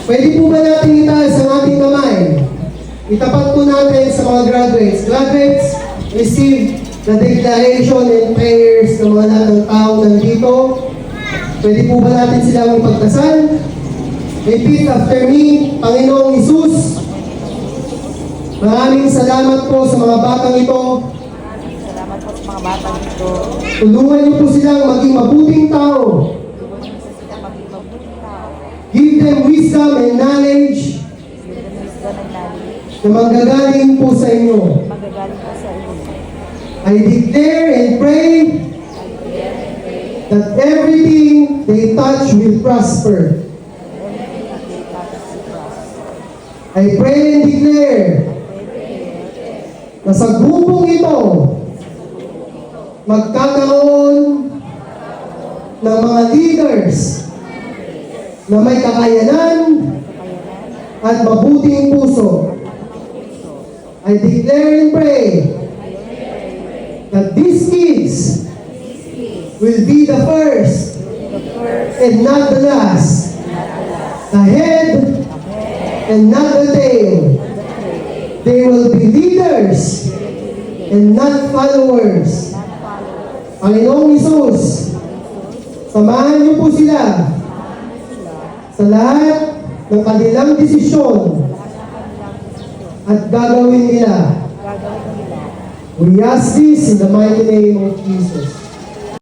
Pwede po ba natin itaas ang ating kamay? Itapat po natin sa mga graduates. Graduates, receive the declaration and prayers ng mga lahat ng tao nandito. Pwede po ba natin silang ipagdasal? Repeat after me, Panginoong Hesus, maraming salamat po sa mga batang ito. Salamat po sa mga batang ito. Tulungan niyo po silang maging mabuting tao. Tulungan niyo po sila maging mabuting tao. Give them wisdom and knowledge Give them wisdom and knowledge. na manggagaling po sa inyo. Magagaling po sa inyo. I declare and pray that everything they touch will prosper. I pray and declare na sa grupong ito magkakaroon ng mga leaders na may kakayanan at mabuting puso. I declare and pray that these kids will be the first and not the last, the head and not the tail. They will be leaders and not followers. Panginoong Hesus, samahan niyo po sila sa lahat ng kanilang desisyon at gagawin nila. We ask this in the mighty name of Jesus.